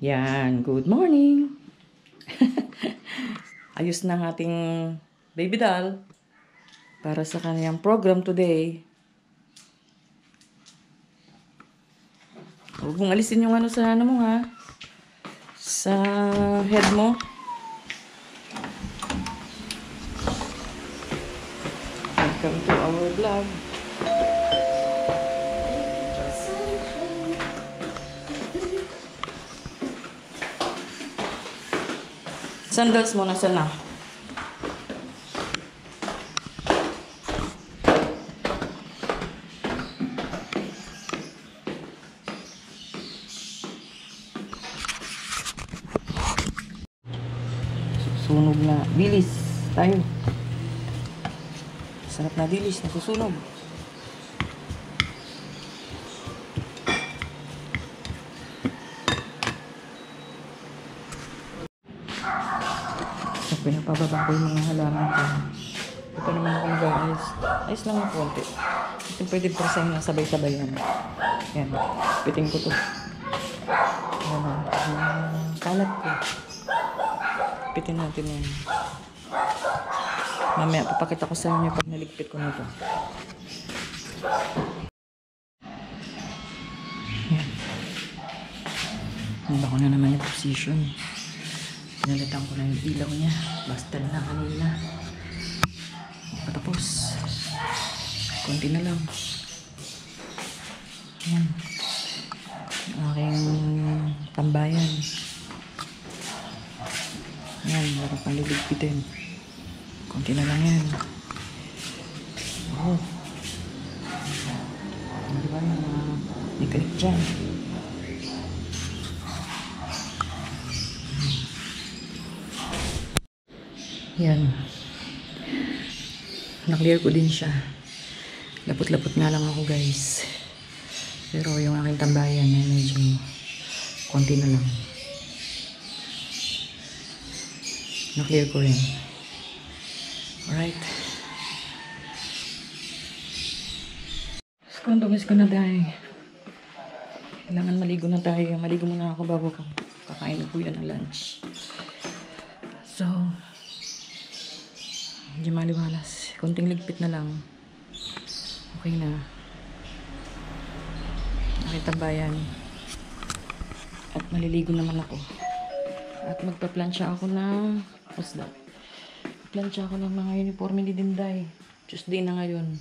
Yan, good morning. Ayos na ang ating baby doll para sa kanyang program today. Huwag mong alisin yung ano sa ano mo ha. Sa head mo. Welcome to our vlog. Sandals mo, nasa na? Susunog na. Dilis. Tayo. Sarap na dilis. Nasusunog. So, pinapababa ko yung mga halaman ko. Ito naman ako mag-ayos. Ayos lang ng konti. Ito pwede prasahin na sabay-sabay yan. Yan. Piting ko to. Kalat ko. Pitin natin yan. Mamaya papakita ko sa inyo pag naligpit ko na ito. Yan. Handa ko na naman yung position. Pinalitan ko na yung ilaw niya. Basta na kanina. Patapos. Konti na lang. Yan. Yung aking tambayan. Yan. Meron pang liligpitin. Konti na lang yan. Oh. Di ba yung mga nikalit dyan? Yan. Na-clear ko din siya. Lapot-lapot nga lang ako guys. Pero yung aking tambayan ay medyo konti na lang. Na-clear ko rin. Alright. Miss ko na tayo. Kailangan maligo na tayo. Maligo muna ako bago kakain ko yan ng lunch. So, hindi maliwalas. Konting ligpit na lang. Okay na. Nakita bayan. At maliligo naman ako. At magpa-plancha ako ng what's that? Plancha ako ng mga uniforme ni Dinday. Tuesday na ngayon.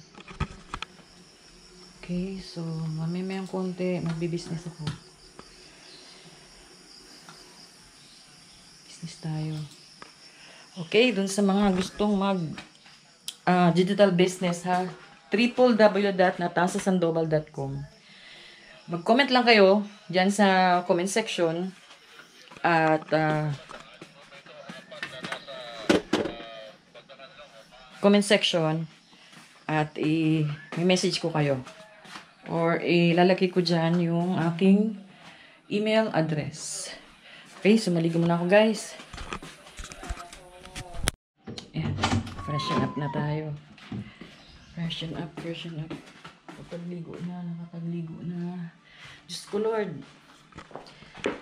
Okay, so mamimayang konti. Magbi-business ako. Business tayo. Okay, dun sa mga gustong mag digital business ha, www.natasasandoval.com. Mag-comment lang kayo dyan sa comment section at i-message ko kayo or ilalagay ko dyan yung aking email address. Okay, so maligo muna ako guys. Freshen up na tayo. Freshen up. Nakapagligo na. Diyos ko Lord.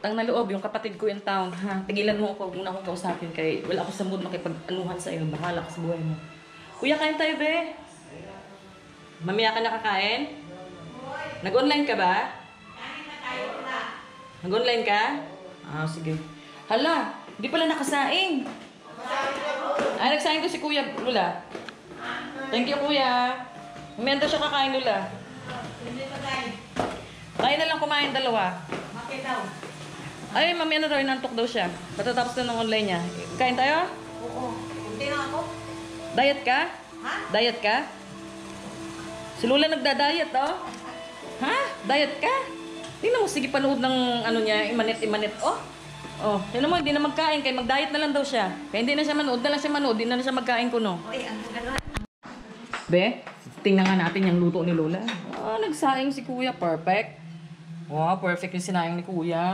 Tang na loob, yung kapatid ko in town. Ha? Tigilan mo ako, muna akong kausapin kay wala ako sa mood makipag-anuhan sa iyo. Bahala ka sa buhay mo. Kuya, kain tayo be? Mamaya ka nakakain? Nag-online ka ba? Nag-online ka? Ah, sige. Hala, di pala nakasaing. Ay, nagsaing ko si Kuya Lula. Thank you, Kuya. Mamaya daw siya kakain, Lula. Hindi pa kain. Kain na lang kumain dalawa. Bakit daw? Ay, mamaya na daw, inantok daw siya. Patatapos na ng online niya. Kain tayo? Oo. Hindi na ako. Diet ka? Ha? Diet ka? Si Lula nagda-diet, oh. Ha? Diet ka? Tingnan mo, sige panood ng ano niya, imanit, oh. Oh, tingnan mo, hindi na magkain, kaya mag-diet na lang daw siya. Kaya hindi na siya manood, hindi na siya magkain kuno. Oy, ang gano'n. Be, tingnan nga natin yung luto ni Lola. Oh, nagsaing si Kuya, perfect. Wow, perfect yung sinayang ni Kuya.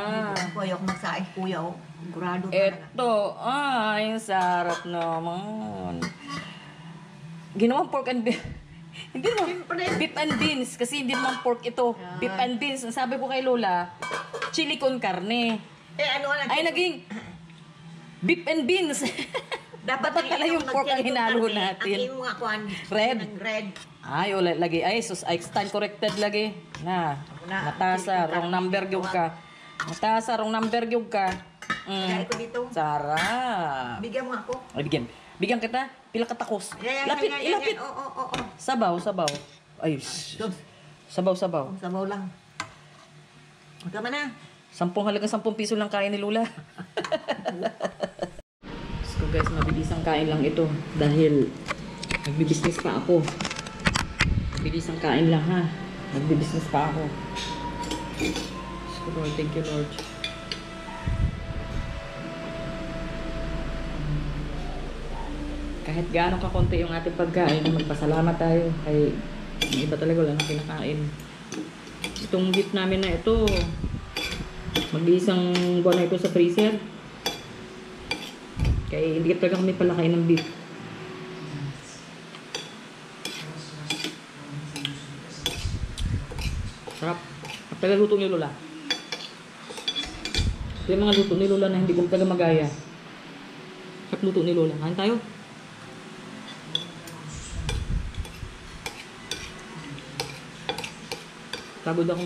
Kuya, ako magsaing kuya, oh. Gurado talaga. Eto, ay, sarap naman. Ginawang pork and beef. Hindi mo, beef and beans. Kasi hindi naman pork ito. Beef and beans. Ang sabi ko kay Lola, chili con carne. ano na? Ay, naging beef and beans. Dapat pala yung pork ang hinalo natin. Ang imo nga kuan. Red. Red. Ay, wala lagi. Ay, sus, I stand corrected lagi. Matasa, wrong number gyud ka. Matasa, wrong number gyud ka. Kaya ko dito. Sarap. Bigyan mo ako. Ay, bigyan. Bigyan kita. Pila ka takos. Lapit, Yan. ilapit. Oo. Sabaw. Ay, sabaw. Sabaw lang. Huwag ka man na. 10 piso lang kain ni Lula. So guys, mabilisang kain lang ito. Dahil nagbi-business pa ako. Mabilisang kain lang ha. Nagbi-business pa ako. So Lord, thank you Lord. Kahit gaano kakonti yung ating pagkain, magpasalamat tayo. Ay, yung iba talaga wala nang kinakain. Itong beef namin na ito, mag-iisang buwan na ito sa freezer. Kaya hindi talaga kami palakain ng beef. Sarap. At talaga luto ni Lola. Ito yung mga luto ni Lola na hindi ko talaga magaya. Sarap luto ni Lola. Kain tayo. Pagod ako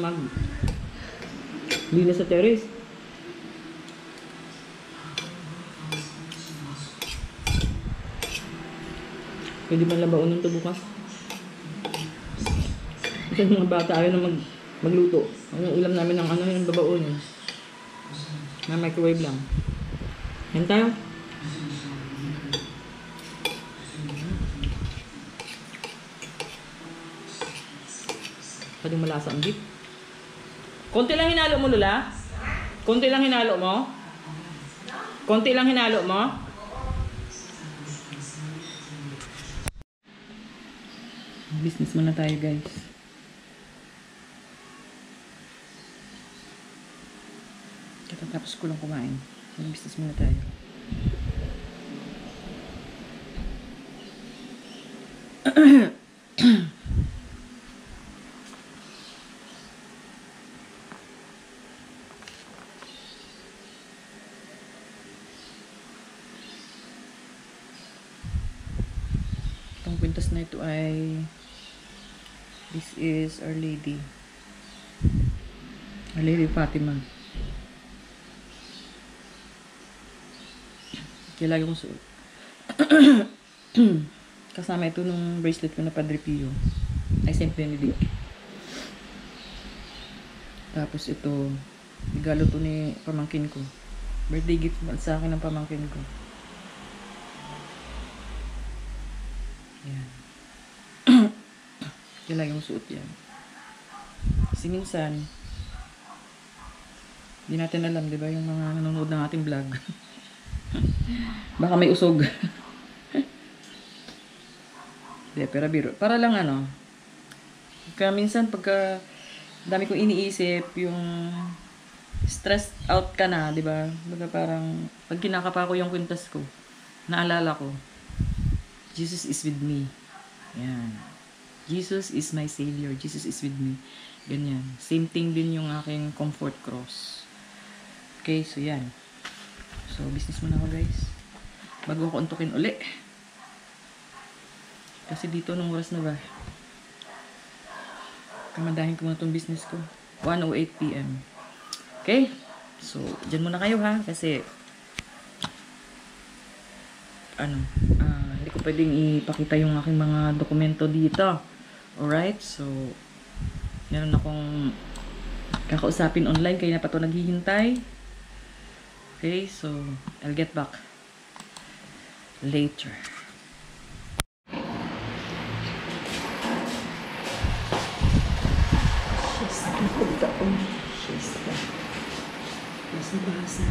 linis sa terrace. Pwede man labaunin ito bukas. Kasi mga bata ayaw na magluto. Ang ulam namin ng yung babaunin. May microwave lang. Yan tayo. Pwedeng malasa ang beef. Konti lang hinalo mo, Lula? Konti lang hinalo mo? Konti lang hinalo mo? Business muna tayo, guys. Katatapos ko lang kumain. Business muna tayo. Itong kwintas na ito ay this is Our Lady Fatima. Kaya lagi kong suot. Kasama ito nung bracelet ko na Padre Pio ay Saint Benedict. Tapos ito regalo to ni pamangkin ko, birthday gift sa akin ng pamangkin ko. Yan. Kaya lagi mong suot yan. Kasi minsan, hindi natin alam, di ba, yung mga nanonood ng ating vlog. Baka may usog. Di, pero biro. Para lang ano, kaya minsan pagka dami kong iniisip, yung stressed out ka na, di ba? Baga parang, pag kinakapa ko yung kwintas ko, naalala ko, Jesus is with me. Yan. Jesus is my Savior. Jesus is with me. Ganyan. Same thing din yung aking comfort cross. Okay, so yan. So, business muna ako, guys. Bago ako untukin uli. Kasi dito, nung oras na ba? Kamandahin ko muna itong business ko. 1:08 PM. Okay? So, dyan muna kayo, ha? Kasi, hindi ko pwedeng ipakita yung aking mga dokumento dito. Alright? So, meron akong kakausapin online, kaya na pa ito naghihintay. Okay? So, I'll get back later. Basa.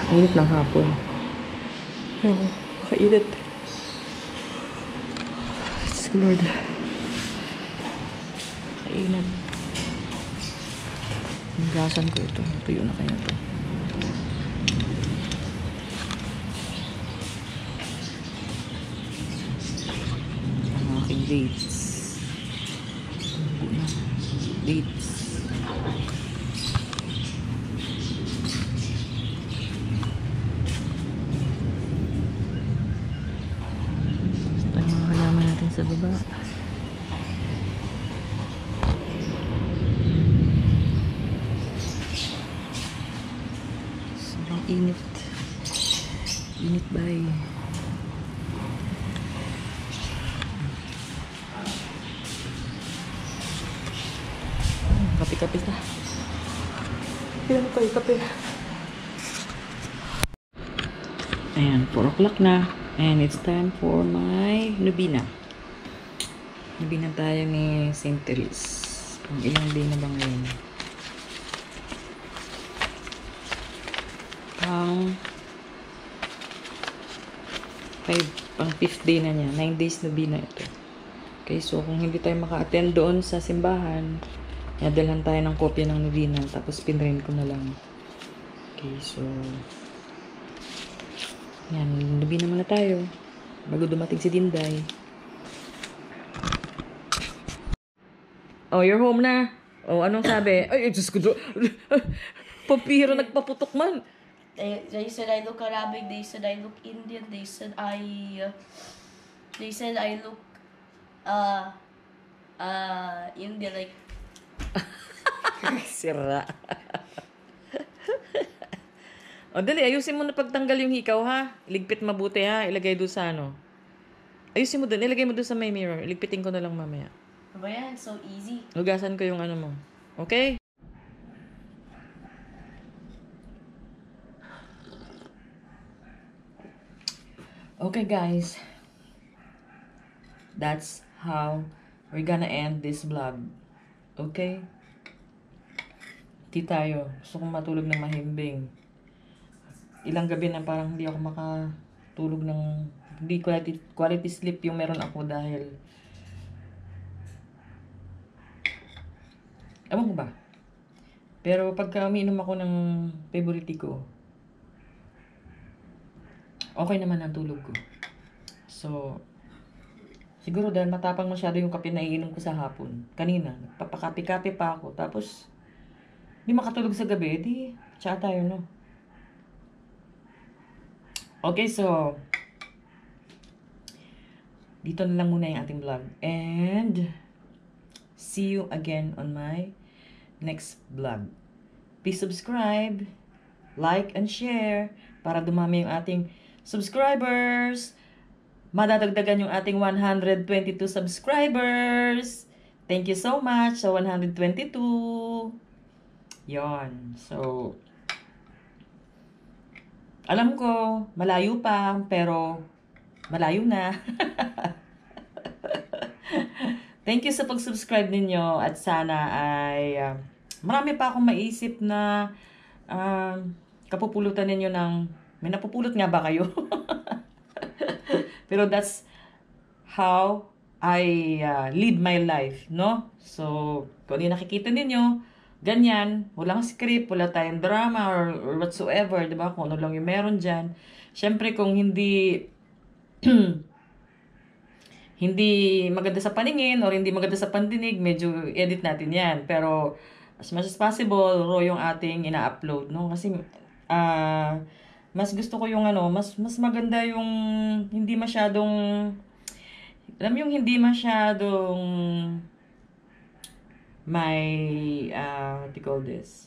Init ng hapon. Pero, makainit. Diyos ko, Lord. Makainit. Higasan ko ito. Tuyo na kaya ito. Ang aking dates. Dates. Ito yung mga halaman natin sa baba. Sobrang init. Init ba eh. Kape-kape na. Kailan mo kayo kape? Ayan, 4 o'clock na. And it's time for my Nubina. Nubina tayo ni St. Therese. Ang ilang day na ba ngayon? Pang 5th day na niya. 9 days Nubina ito. Okay, so kung hindi tayo maka-attend doon sa simbahan, nadalhan tayo ng kopya ng Nubina, tapos pinrint ko na lang. Okay, so yan, Nubina muna tayo bago dumating si Dinday. Oh, you're home na. Oh, anong sabi? Ay, Diyos ko. Papiro, nagpaputok man. They said I look Arabic. They said I look Indian. They said I look Indian, like. Sira. O, dali, ayusin mo na pagtanggal yung hikaw, ha? Iligpit mabuti, ha? Ilagay doon sa ano. Ayusin mo doon. Ilagay mo doon sa may mirror. Iligpitin ko na lang mamaya. But yeah, it's so easy. Hugasan ko yung ano mo. Okay? Okay, guys. That's how we're gonna end this vlog. Okay? Di tayo. Gusto kong matulog ng mahimbing. Ilang gabi na parang hindi ako makatulog ng hindi quality sleep yung meron ako dahil ewan ko ba. Pero pagka umiinom ako ng favorite ko, okay naman ang tulog ko. So, siguro dahil matapang masyado yung kape na iinom ko sa hapon. Kanina, nagpapakape-kape pa ako. Tapos, hindi makatulog sa gabi, di chat tayo, no? Okay, so, dito na lang muna yung ating vlog. And, see you again on my next vlog. Please subscribe, like, and share para dumami yung ating subscribers. Madadagdagan yung ating 122 subscribers. Thank you so much sa 122. Yon. So, alam ko, malayo pa, pero malayo na. Thank you sa pag-subscribe ninyo at sana ay marami pa akong maisip na kapupulutan ninyo ng may napupulot nga ba kayo? Pero that's how I lead my life, no? So, kung ano yung nakikita ninyo, ganyan, walang script, wala tayong drama or whatsoever, di ba? Kung ano lang yung meron dyan. Siyempre, kung hindi hindi maganda sa paningin or hindi maganda sa pandinig, medyo edit natin yan. Pero, as much as possible, raw yung ating ina-upload, no? Kasi, mas gusto ko yung ano, mas maganda yung hindi masyadong, alam yung hindi masyadong may, what do you call this?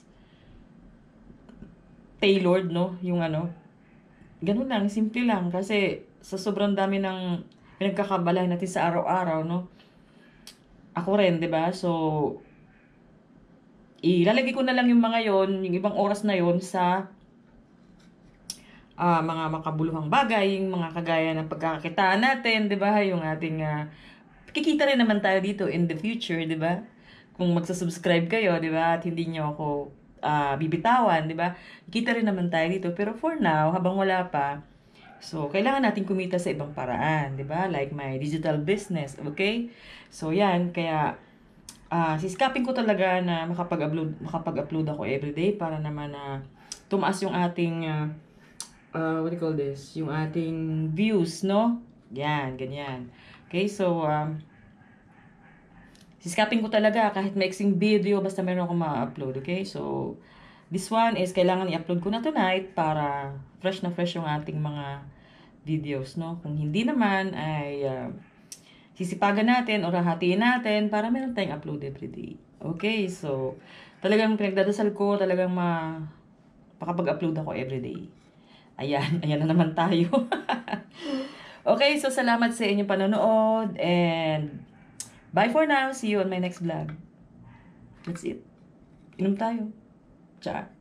Tailored, no? Yung ano. Ganun lang, simple lang. Kasi sa sobrang dami ng pinagkakabalay natin sa araw-araw, no? Ako rin, di ba? So, ilalagay ko na lang yung mga yon, yung ibang oras na yon sa mga makabuluhang bagay, yung mga kagaya ng pagkakakitaan natin, di ba? Yung ating, kikita rin naman tayo dito in the future, di ba? Kung magsasubscribe kayo, di ba? At hindi nyo ako bibitawan, di ba? Kita rin naman tayo dito. Pero for now, habang wala pa, so, kailangan natin kumita sa ibang paraan, di ba? Like my digital business, okay? So, yan. Kaya, siskapin ko talaga na makapag-upload ako everyday para naman tumaas yung ating, what do you call this? Yung ating views, no? Yan, ganyan. Okay, so, siskapin ko talaga kahit maiksing video basta meron akong ma-upload, okay? So, this one is kailangan i-upload ko na tonight para fresh na fresh yung ating mga videos, no? Kung hindi naman ay sisipagan natin o hahatiin natin para meron tayong upload everyday. Okay, so talagang pinagdadasal ko talagang makapag-upload ako everyday. Ayan, ayan na naman tayo. Okay, so salamat sa inyong panonood and bye for now. See you on my next vlog. That's it. Inom tayo. Ciao.